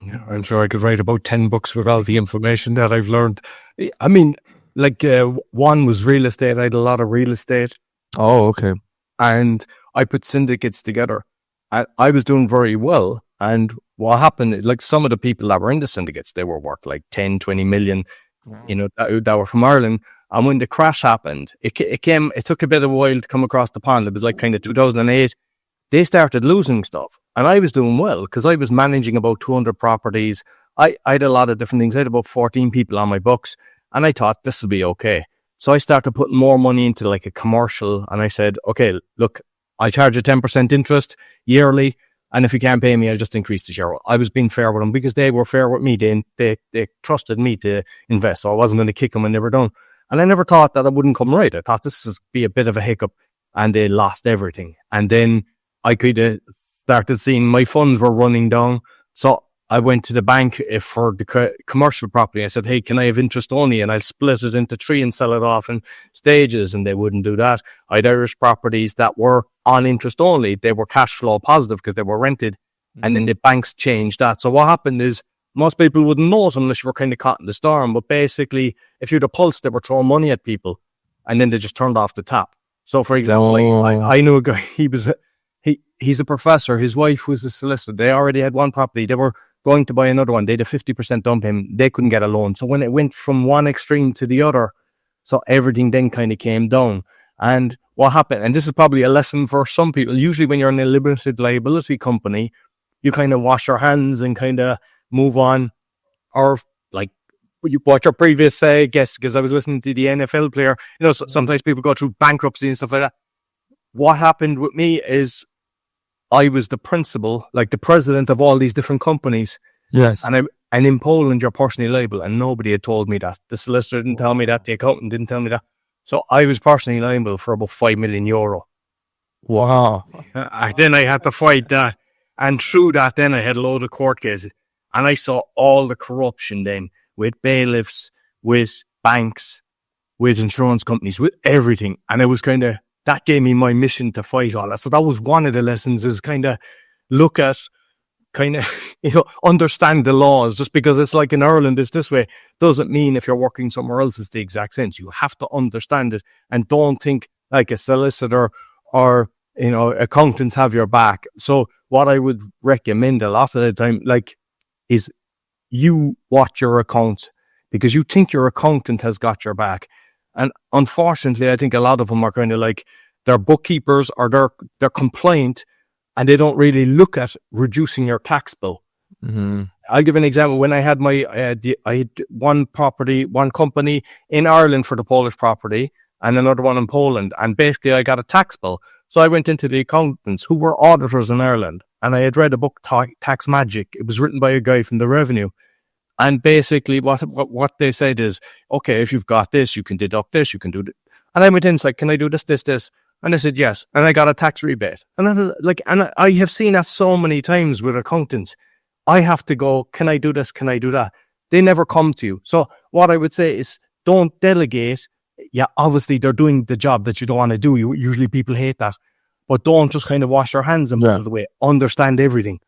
Yeah, I'm sure I could write about 10 books with all the information that I've learned. I mean, like one was real estate. I had a lot of real estate. Oh, okay. And I put syndicates together. I was doing very well. And what happened, like some of the people that were in the syndicates, they were worth like 10, 20 million, that were from Ireland. And when the crash happened, it took a bit of a while to come across the pond. It was like kind of 2008. They started losing stuff. And I was doing well because I was managing about 200 properties. I had a lot of different things. I had about 14 people on my books. And I thought this will be okay. So I started putting more money into like a commercial. And I said, okay, look, I charge a 10% interest yearly. And if you can't pay me, I just increase the share. I was being fair with them because they were fair with me. They trusted me to invest. So I wasn't going to kick them when they were done. And I never thought that it wouldn't come right. I thought this would be a bit of a hiccup. And they lost everything. And then I could have started seeing my funds were running down. So I went to the bank for the commercial property. I said, hey, can I have interest only? And I'll split it into 3 and sell it off in stages. And they wouldn't do that. I had Irish properties that were on interest only. They were cash flow positive because they were rented. And then the banks changed that. So what happened is most people wouldn't know it unless you were kind of caught in the storm. But basically, if you had a pulse, they were throwing money at people. And then they just turned off the tap. So for example, I knew a guy, he's a professor. His wife was a solicitor. They already had one property. They were going to buy another one. They had a 50% down payment. They couldn't get a loan. So when it went from one extreme to the other, so everything then kind of came down. And what happened, and this is probably a lesson for some people, usually when you're in a limited liability company, you kind of wash your hands and kind of move on. Or like what your previous guest, because I was listening to the NFL player, sometimes people go through bankruptcy and stuff like that. What happened with me is I was the principal, like the president of all these different companies. Yes. And in Poland, you're personally liable, and nobody had told me that. The solicitor didn't tell me that. The accountant didn't tell me that. So I was personally liable for about €5 million. Wow. Then I had to fight that. And through that, then I had a load of court cases. And I saw all the corruption then with bailiffs, with banks, with insurance companies, with everything. And it was kind of, that gave me my mission to fight all that. So that was one of the lessons, is kind of look at, understand the laws. Just because it's like in Ireland, it's this way, doesn't mean if you're working somewhere else, it's the exact same. You have to understand it and don't think like a solicitor or, accountants have your back. So what I would recommend a lot of the time, is you watch your accounts because you think your accountant has got your back. And unfortunately, I think a lot of them are kind of like they're bookkeepers or they're compliant, and they don't really look at reducing your tax bill. Mm-hmm. I'll give an example. When I had I had one company in Ireland for the Polish property and another one in Poland. And basically I got a tax bill. So I went into the accountants who were auditors in Ireland, and I had read a book, Tax Magic. It was written by a guy from the Revenue. And basically what they said is, okay, if you've got this, you can deduct this, you can do that. And I went in, it's like, can I do this? And I said, yes. And I got a tax rebate. And I have seen that so many times with accountants. I have to go, can I do this? Can I do that? They never come to you. So what I would say is don't delegate. Yeah, obviously they're doing the job that you don't want to do. Usually people hate that. But don't just kind of wash your hands and put it away. Understand everything.